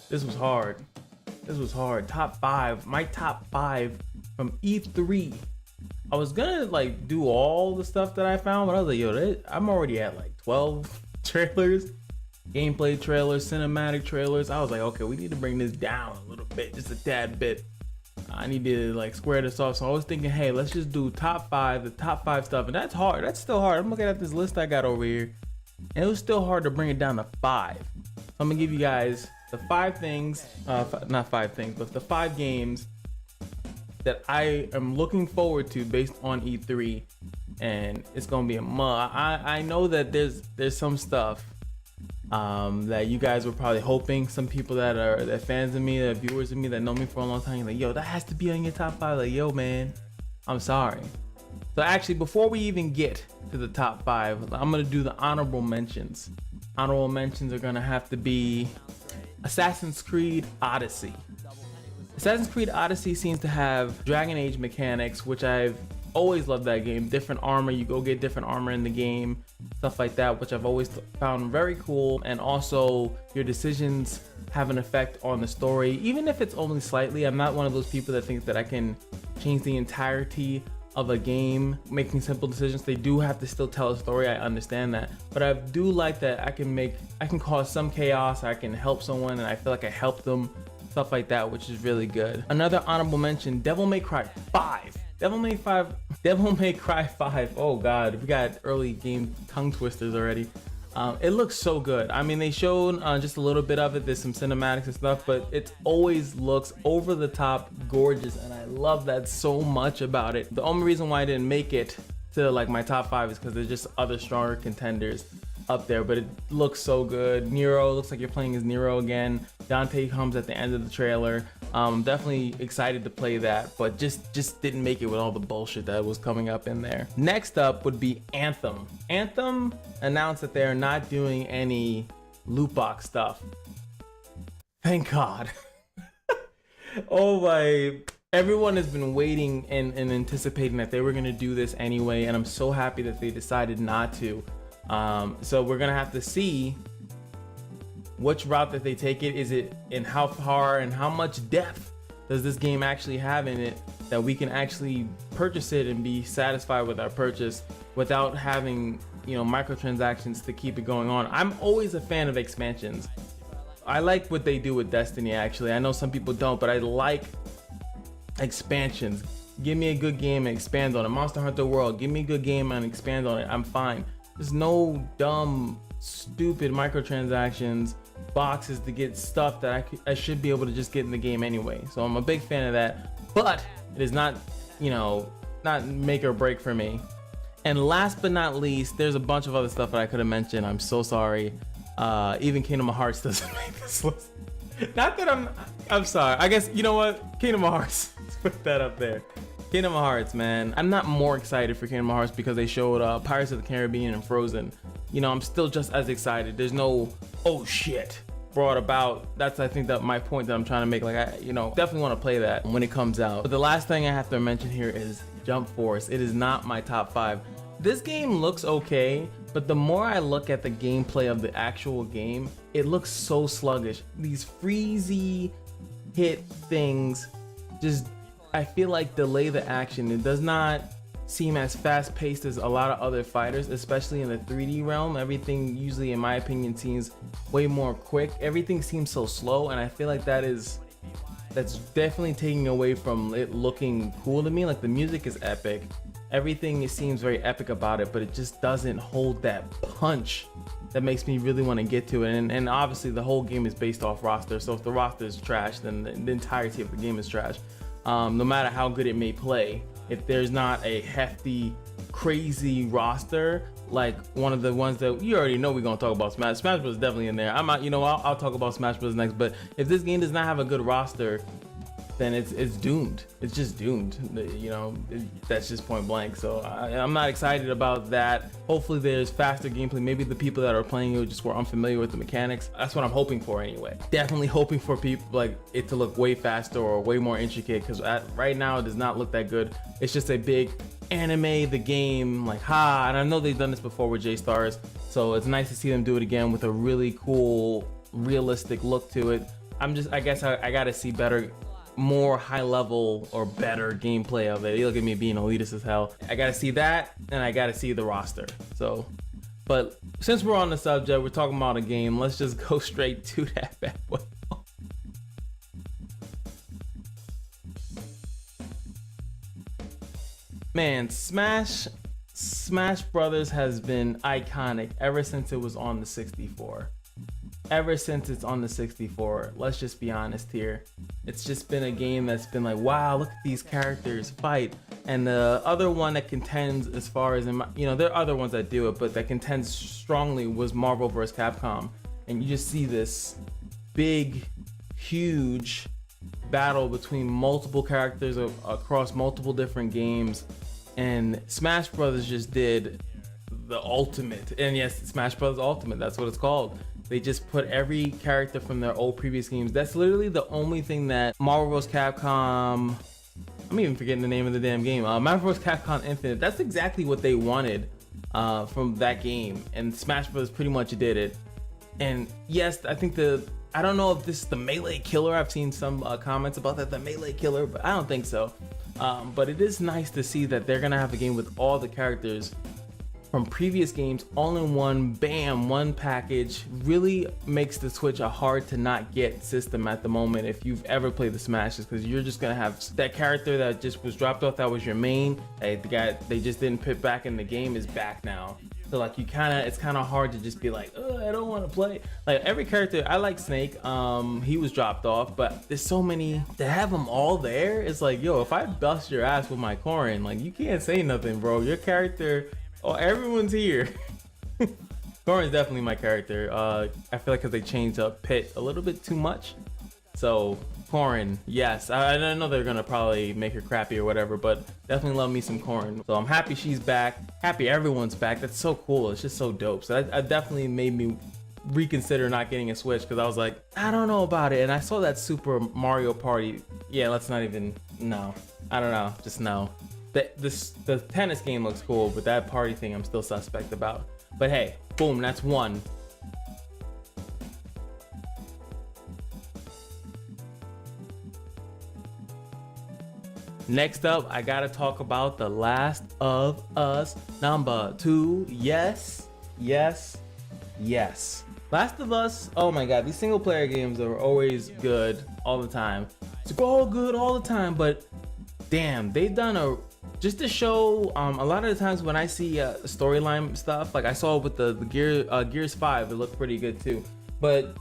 This was hard. This was hard. Top 5. My top 5 from E3. I was gonna like do all the stuff that I found, but I was like, yo, I'm already at like 12 trailers, gameplay trailers, cinematic trailers. I was like, okay, we need to bring this down a little bit, just a tad bit. I need to like square this off. So I was thinking, hey, let's just do top 5, the top 5 stuff. And that's hard. That's still hard. I'm looking at this list I got over here, and it was still hard to bring it down to 5. So I'm gonna give you guys the 5 things, not 5 things, but the 5 games that I am looking forward to based on E3, and it's gonna be a month. I know that there's some stuff that you guys were probably hoping. Some people that are fans of me, that viewers of me, that know me for a long time, you're like, yo, that has to be on your top 5. Like, yo, man, I'm sorry. So actually, before we even get to the top 5, I'm gonna do the honorable mentions. Honorable mentions are gonna have to be Assassin's Creed Odyssey. Assassin's Creed Odyssey seems to have Dragon Age mechanics, which I've always loved that game. Different armor, you go get different armor in the game, stuff like that, which I've always found very cool. And also your decisions have an effect on the story, even if it's only slightly. I'm not one of those people that think that I can change the entirety of a game making simple decisions. They do have to still tell a story, I understand that, but I do like that I can cause some chaos, I can help someone, and I feel like I helped them, stuff like that, which is really good. Another honorable mention, Devil May Cry 5. Devil May Cry 5. Oh god, we got early game tongue twisters already. It looks so good. I mean, they showed just a little bit of it. There's some cinematics and stuff, but it always looks over the top gorgeous, and I love that so much about it. The only reason why I didn't make it to like my top 5 is because there's just other stronger contenders up there, but it looks so good. Nero, looks like you're playing as Nero again. Dante comes at the end of the trailer. Definitely excited to play that, but just didn't make it with all the bullshit that was coming up in there. Next up would be Anthem. Anthem announced that they're not doing any loot box stuff. Thank God. Oh my, everyone has been waiting and anticipating that they were gonna do this anyway, and I'm so happy that they decided not to. So we're gonna have to see which route that they take it. Is it in how far and how much depth does this game actually have in it that we can actually purchase it and be satisfied with our purchase without having, you know, microtransactions to keep it going on. I'm always a fan of expansions. I like what they do with Destiny, actually. I know some people don't, but I like expansions. Give me a good game and expand on it. Monster Hunter World, give me a good game and expand on it. I'm fine. There's no dumb, stupid microtransactions, boxes to get stuff that I should be able to just get in the game anyway. So I'm a big fan of that, but it is not, you know, not make or break for me. And last but not least, there's a bunch of other stuff that I could have mentioned. I'm so sorry. Even Kingdom Hearts doesn't make this list. Not that I'm sorry. I guess, you know what? Kingdom Hearts. Let's put that up there. Kingdom Hearts, man. I'm not more excited for Kingdom Hearts because they showed Pirates of the Caribbean and Frozen. You know, I'm still just as excited. There's no, oh shit, brought about. That's, I think, that my point that I'm trying to make. Like, I, you know, definitely want to play that when it comes out. But the last thing I have to mention here is Jump Force. It is not my top 5. This game looks okay, but the more I look at the gameplay of the actual game, it looks so sluggish. These freezy hit things just, I feel like, delay the action. It does not seem as fast paced as a lot of other fighters, especially in the 3D realm. Everything usually, in my opinion, seems way more quick. Everything seems so slow, and I feel like that's definitely taking away from it looking cool to me. Like, the music is epic. Everything, it seems very epic about it, but it just doesn't hold that punch that makes me really want to get to it. And obviously the whole game is based off roster, so if the roster is trash, then the entirety of the game is trash. No matter how good it may play, if there's not a hefty, crazy roster, like one of the ones that you already know we're gonna talk about, Smash Bros is definitely in there. I'm not, you know, I'll talk about Smash Bros next, but if this game does not have a good roster, then it's doomed. It's just doomed. You know, that's just point blank. So I'm not excited about that. Hopefully there's faster gameplay. Maybe the people that are playing it just were unfamiliar with the mechanics. That's what I'm hoping for anyway. Definitely hoping for people like it to look way faster or way more intricate, because right now it does not look that good. It's just a big anime the game, like, ha. And I know they've done this before with J-Stars, so it's nice to see them do it again with a really cool, realistic look to it. I guess I gotta see better, more high level or better gameplay of it. You look at me being elitist as hell. I gotta see that, and I gotta see the roster. So, but since we're on the subject, we're talking about a game, let's just go straight to that bad boy. Man, Smash Brothers has been iconic ever since it was on the 64. Ever since it's on the 64, let's just be honest here. It's just been a game that's been like, wow, look at these characters fight. And the other one that contends, as far as, you know, there are other ones that do it, but that contends strongly was Marvel vs. Capcom. And you just see this big, huge battle between multiple characters across multiple different games. And Smash Brothers just did the ultimate. And yes, Smash Brothers Ultimate, that's what it's called. They just put every character from their old previous games. That's literally the only thing that Marvel vs. Capcom, I'm even forgetting the name of the damn game. Marvel vs. Capcom Infinite, that's exactly what they wanted from that game. And Smash Bros. Pretty much did it. And yes, I think I don't know if this is the melee killer. I've seen some comments about that, the melee killer, but I don't think so. But it is nice to see that they're gonna have a game with all the characters from previous games all in one, bam, one package. Really makes the Switch a hard to not get system at the moment if you've ever played the Smashes, because you're just gonna have that character that just was dropped off, that was your main, the guy they just didn't put back in the game is back now. So like it's kind of hard to just be like, oh, I don't want to play. Like every character, I like Snake, he was dropped off, but there's so many to have them all there. It's like, yo, if I bust your ass with my Corrin, like you can't say nothing, bro. Your character, oh, everyone's here. Corrin's definitely my character. I feel like because they changed up Pit a little bit too much. So Corrin, yes. I know they're gonna probably make her crappy or whatever, but definitely love me some Corrin. So I'm happy she's back. Happy everyone's back. That's so cool. It's just so dope. So that definitely made me reconsider not getting a Switch, because I was like, I don't know about it. And I saw that Super Mario Party. Yeah, let's not even, no. I don't know, just no. The tennis game looks cool, but that party thing I'm still suspect about. But hey, boom, that's one. Next up, I gotta talk about The Last of Us #2. Yes, yes, yes. Last of Us, oh my god, these single player games are always good all the time. It's all good all the time, but damn, they've done just to show, a lot of the times when I see storyline stuff, like I saw with the Gears 5, it looked pretty good too. But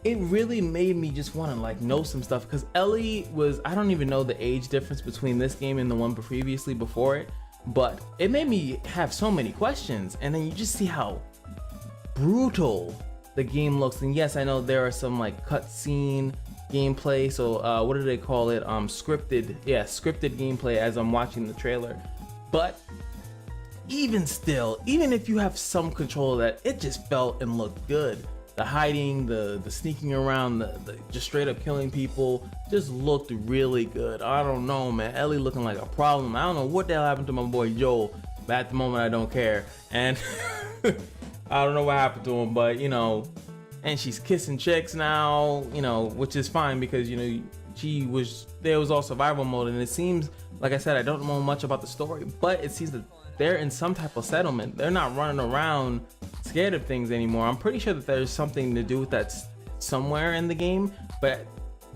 it really made me just want to like know some stuff, because Ellie was, I don't even know the age difference between this game and the one previously before it, but it made me have so many questions. And then you just see how brutal the game looks. And yes, I know there are some like cutscene gameplay, so what do they call it, scripted gameplay as I'm watching the trailer. But even still, even if you have some control of that, it just felt and looked good. The hiding, the sneaking around, the just straight up killing people just looked really good. I don't know, man. Ellie looking like a problem. I don't know what the hell happened to my boy Joel, but at the moment I don't care. And I don't know what happened to him, but you know, and she's kissing chicks now, you know, which is fine, because you know there was all survival mode, and it seems, like I said, I don't know much about the story, but it seems that they're in some type of settlement. They're not running around scared of things anymore. I'm pretty sure that there's something to do with that somewhere in the game, but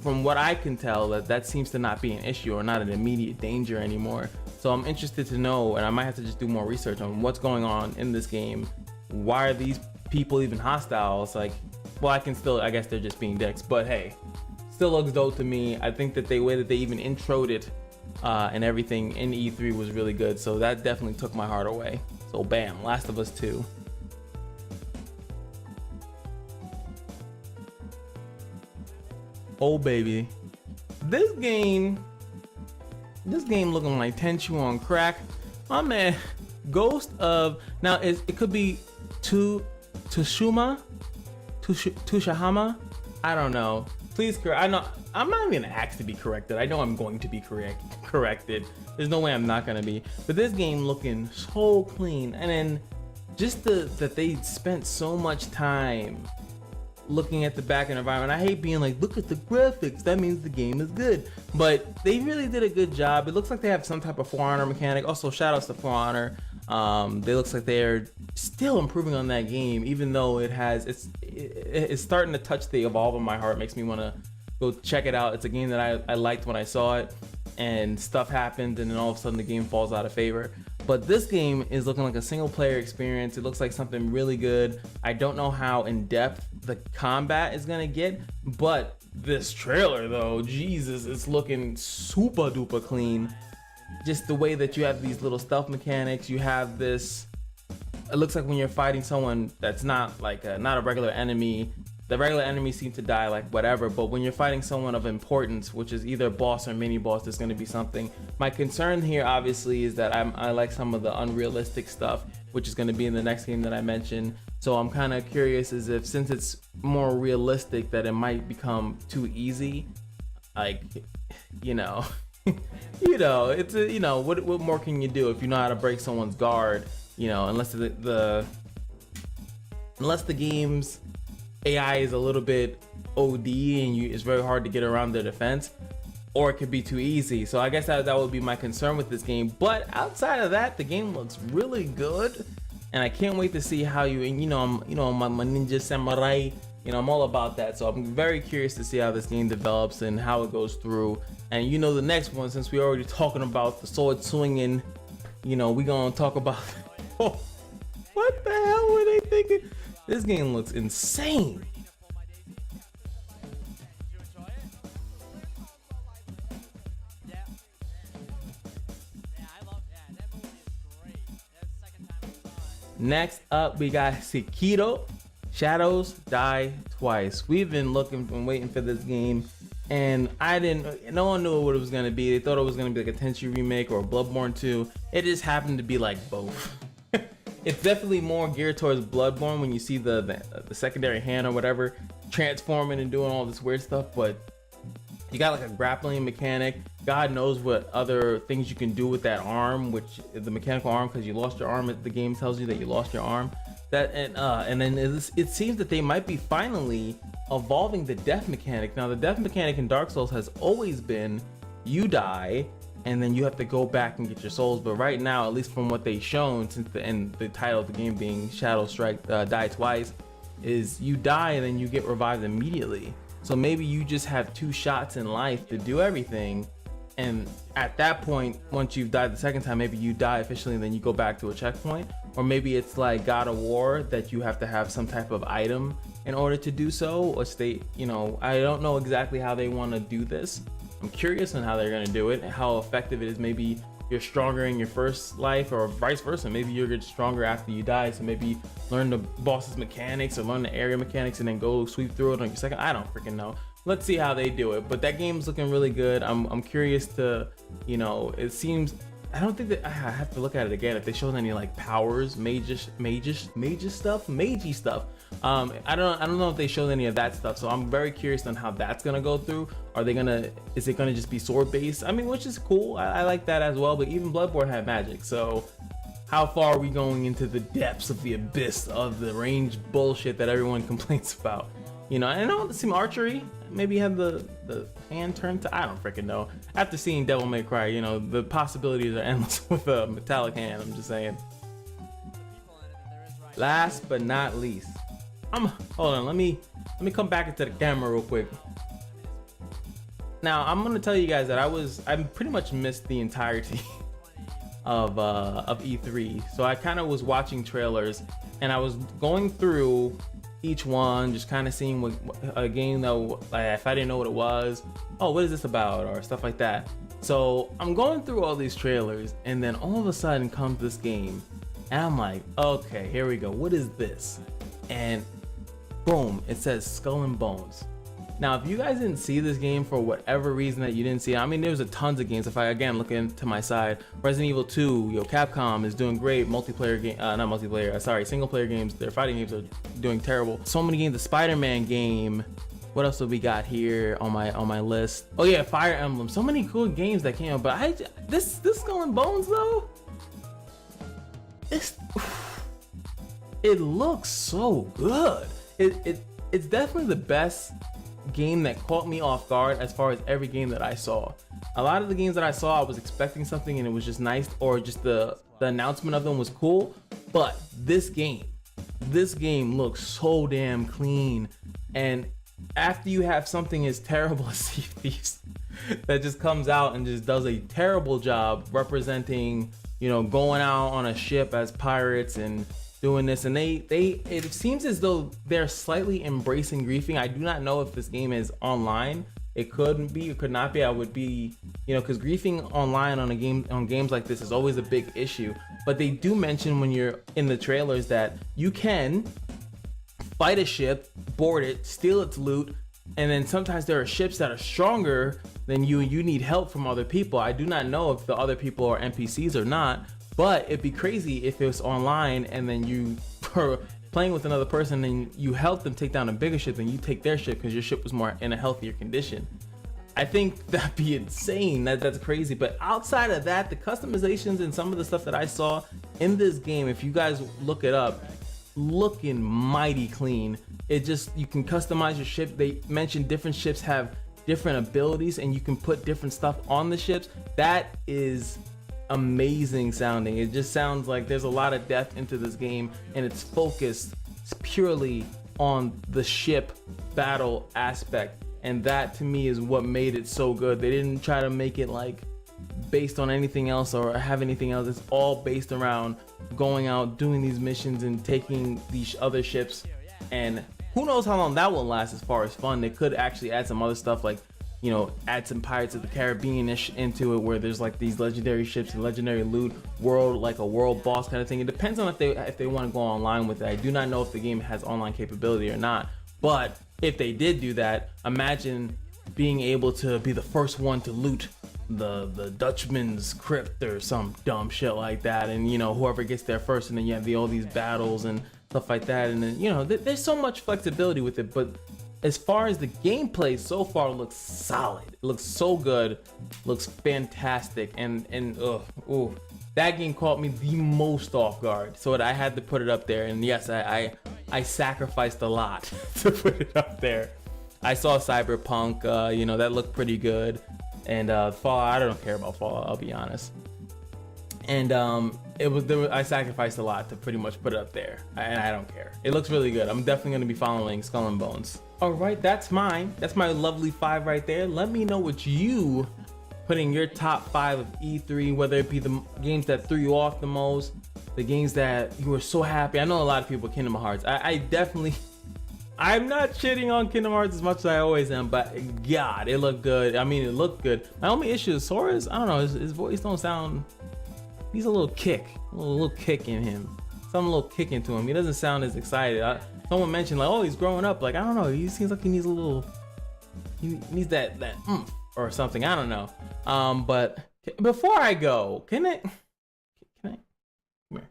from what I can tell, that seems to not be an issue or not an immediate danger anymore. So I'm interested to know, and I might have to just do more research on what's going on in this game. Why are these people even hostile? It's like, well, I guess they're just being dicks, but hey, still looks dope to me. I think that the way that they even introed it and everything in E3 was really good, so that definitely took my heart away. So bam, Last of Us 2. Oh baby, This game looking like Tenchu on crack. My man, Ghost of, now it could be Tushahama. I don't know. Please correct. I know I'm not even asked to be corrected. I know I'm going to be corrected. There's no way I'm not gonna be. But this game looking so clean, and then just that they spent so much time looking at the back end environment. I hate being like, look at the graphics, that means the game is good. But they really did a good job. It looks like they have some type of For Honor mechanic. Also, shout outs to For Honor. They looks like they're still improving on that game, even though it's starting to touch the Evolve in my heart. Makes me want to go check it out. It's a game that I liked when I saw it, and stuff happened, and then all of a sudden the game falls out of favor. But this game is looking like a single player experience. It looks like something really good. I don't know how in depth the combat is gonna get, but this trailer though, Jesus, it's looking super duper clean. Just the way that you have these little stealth mechanics, you have this, it looks like when you're fighting someone that's not like not a regular enemy, the regular enemies seem to die like whatever, but when you're fighting someone of importance, which is either boss or mini boss, there's going to be something. My concern here obviously is that I like some of the unrealistic stuff, which is going to be in the next game that I mentioned. So I'm kind of curious as if, since it's more realistic, that it might become too easy. Like, you know, it's what more can you do if you know how to break someone's guard? Unless the game's AI is a little bit OD and it's very hard to get around their defense, or it could be too easy. So I guess that would be my concern with this game. But outside of that, the game looks really good, and I can't wait to see how I'm my ninja samurai. I'm all about that. So I'm very curious to see how this game develops and how it goes through. And the next one, since we're already talking about the sword swinging, we gonna talk about what the hell were they thinking? This game looks insane. Next up, we got Cicchitto, Shadows Die Twice. We've been looking and waiting for this game, and no one knew what it was gonna be. They thought it was gonna be like a Tenchu remake or a Bloodborne 2. It just happened to be like both. It's definitely more geared towards Bloodborne when you see the secondary hand or whatever transforming and doing all this weird stuff, but you got like a grappling mechanic. God knows what other things you can do with that arm, which is the mechanical arm, because you lost your arm. The game tells you that you lost your arm. And then it seems that they might be finally evolving the death mechanic. Now, the death mechanic in Dark Souls has always been you die and then you have to go back and get your souls. But right now, at least from what they've shown, since the title of the game being Shadow Strike Die Twice, is you die and then you get revived immediately. So maybe you just have 2 shots in life to do everything, and at that point, once you've died the second time, maybe you die officially and then you go back to a checkpoint. Or maybe it's like God of War, that you have to have some type of item in order to do so, or state, I don't know exactly how they want to do this. I'm curious on how they're going to do it and how effective it is. Maybe you're stronger in your first life, or vice versa. Maybe you're stronger after you die. So maybe learn the boss's mechanics or learn the area mechanics and then go sweep through it on your second. I don't freaking know. Let's see how they do it. But that game's looking really good. I'm curious to, it seems, I don't think that I have to look at it again if they showed any like powers, magey stuff. I don't know if they showed any of that stuff, so I'm very curious on how that's gonna go through. Is it gonna just be sword based? I mean, which is cool. I like that as well. But even Bloodborne had magic, so how far are we going into the depths of the abyss of the range bullshit that everyone complains about? I know some archery. Maybe have the hand turned to, I don't freaking know. After seeing Devil May Cry, the possibilities are endless with a metallic hand. I'm just saying. Last but not least, hold on. Let me come back into the camera real quick. Now I'm gonna tell you guys that I pretty much missed the entirety of E3. So I kind of was watching trailers and I was going through each one, just kind of seeing what a game that, like, if I didn't know what it was, what is this about, or stuff like that. So I'm going through all these trailers, and then all of a sudden comes this game, and I'm like, okay, here we go. What is this? And boom, it says Skull and Bones. Now, if you guys didn't see this game for whatever reason that you didn't see, I mean, there's a tons of games. If I again look into my side, Resident Evil 2, Capcom is doing great multiplayer game, not multiplayer, sorry, single player games. Their fighting games are doing terrible. So many games. The Spider-Man game. What else do we got here on my list? Oh yeah, Fire Emblem. So many cool games that came out. But this Skull and Bones though, it looks so good. It's definitely the best game that caught me off guard as far as every game that I saw. A lot of the games that I saw, I was expecting something and it was just nice, or just the announcement of them was cool. But this game looks so damn clean. And after you have something as terrible as Sea of Thieves that just comes out and just does a terrible job representing, going out on a ship as pirates and doing this, and it seems as though they're slightly embracing griefing. I do not know if this game is online. It couldn't be, it could not be. I would be, because griefing online on games like this is always a big issue. But they do mention when you're in the trailers that you can fight a ship, board it, steal its loot, and then sometimes there are ships that are stronger than you and you need help from other people. I do not know if the other people are NPCs or not, but it'd be crazy if it was online and then you were playing with another person and you help them take down a bigger ship and you take their ship because your ship was more in a healthier condition. I think that'd be insane. That's crazy. But outside of that, the customizations and some of the stuff that I saw in this game, if you guys look it up, looking mighty clean. You can customize your ship. They mentioned different ships have different abilities and you can put different stuff on the ships. That is amazing sounding. It just sounds like there's a lot of depth into this game, and it's focused purely on the ship battle aspect, and that to me is what made it so good. They didn't try to make it like based on anything else or have anything else. It's all based around going out, doing these missions and taking these other ships, and who knows how long that will last as far as fun. They could actually add some other stuff, like add some Pirates of the Caribbean-ish into it, where there's like these legendary ships and legendary loot, world, like a world boss kind of thing. It depends on if they want to go online with it. I do not know if the game has online capability or not, but if they did do that, imagine being able to be the first one to loot the Dutchman's crypt or some dumb shit like that, and whoever gets there first, and then you have all these battles and stuff like that, and then there's so much flexibility with it. But as far as the gameplay so far, looks solid. It looks so good, looks fantastic, and that game caught me the most off guard, so I had to put it up there. And yes, I sacrificed a lot to put it up there. I saw Cyberpunk, that looked pretty good, and Fallout. I don't care about Fallout, I'll be honest. And I sacrificed a lot to pretty much put it up there, and I don't care. It looks really good. I'm definitely going to be following Skull and Bones. All right, that's mine. That's my lovely 5 right there. Let me know what you put in your top 5 of E3, whether it be the games that threw you off the most, the games that you were so happy. I know a lot of people Kingdom Hearts. I'm not shitting on Kingdom Hearts as much as I always am, but God, it looked good. I mean, it looked good. My only issue is Sora's, I don't know, his voice don't sound, he's a little kick, a little kick in him. Some little kick into him. He doesn't sound as excited. Someone mentioned like, oh, he's growing up. Like, I don't know. He seems like he needs a little, he needs that or something. I don't know. But before I go, can I, come here.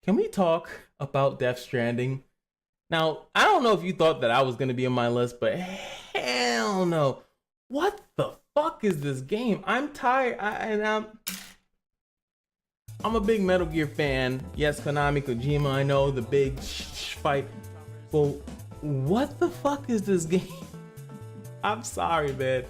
Can we talk about Death Stranding? Now, I don't know if you thought that I was going to be on my list, but hell no. What the fuck is this game? I'm tired. I'm a big Metal Gear fan. Yes, Konami, Kojima, I know, the big fight. But what the fuck is this game? I'm sorry, man.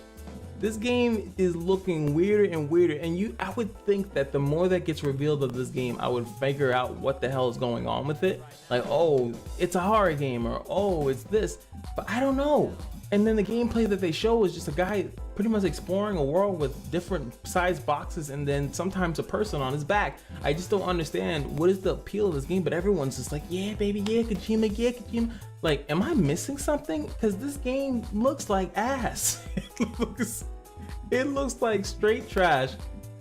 This game is looking weirder and weirder, and I would think that the more that gets revealed of this game, I would figure out what the hell is going on with it. Like, oh, it's a horror game, or oh, it's this, but I don't know. And then the gameplay that they show is just a guy pretty much exploring a world with different size boxes and then sometimes a person on his back. I just don't understand what is the appeal of this game, but everyone's just like, yeah, baby, yeah, Kojima, yeah, Kojima. Like, am I missing something? Because this game looks like ass. It looks like straight trash.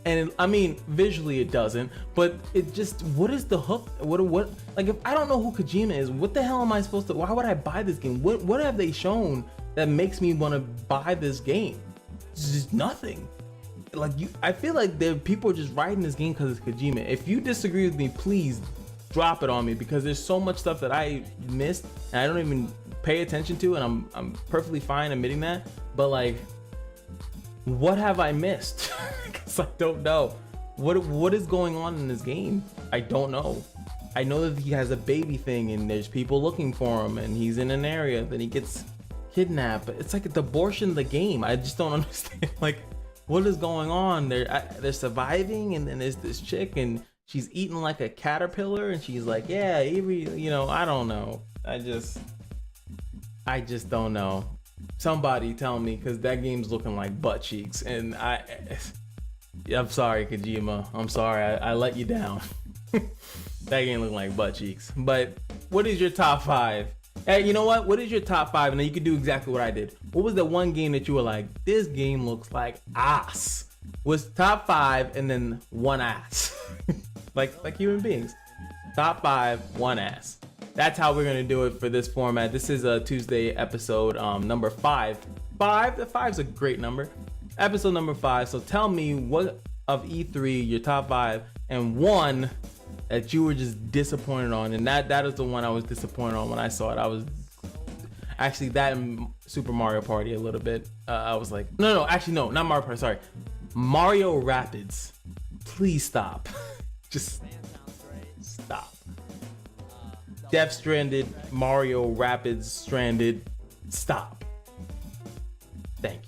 And I mean, visually it doesn't, but it just, what is the hook? What, like, if I don't know who Kojima is, what the hell am I supposed to, why would I buy this game? What have they shown that makes me want to buy this game. It's just nothing. Like I feel like people are just writing this game because it's Kojima. If you disagree with me, please drop it on me, because there's so much stuff that I missed and I don't even pay attention to, and I'm perfectly fine admitting that. But like, what have I missed? Because I don't know. What is going on in this game? I don't know. I know that he has a baby thing and there's people looking for him and he's in an area, then he gets kidnapped. But it's like the abortion of the game. I just don't understand. Like, what is going on? They're surviving, and then there's this chick and she's eating like a caterpillar and she's like, yeah, you know, I don't know. I just don't know. Somebody tell me, because that game's looking like butt cheeks, and I'm sorry, Kojima. I'm sorry, I let you down. That game looking like butt cheeks. But what is your top 5? Hey, you know what? What is your top 5? And then you can do exactly what I did. What was the one game that you were like, this game looks like ass? Was top 5 and then one ass. like human beings. Top 5, one ass. That's how we're gonna do it for this format. This is a Tuesday episode, number 5. 5? The 5's a great number. Episode number 5. So tell me what of E3, your top 5, and one that you were just disappointed on. And that is the one I was disappointed on when I saw it. I was actually that and Super Mario Party a little bit. I was like, no, actually no, not Mario Party. Sorry, Mario Rapids. Please stop. Just stop. Death Stranded, Mario Rapids Stranded. Stop. Thank you.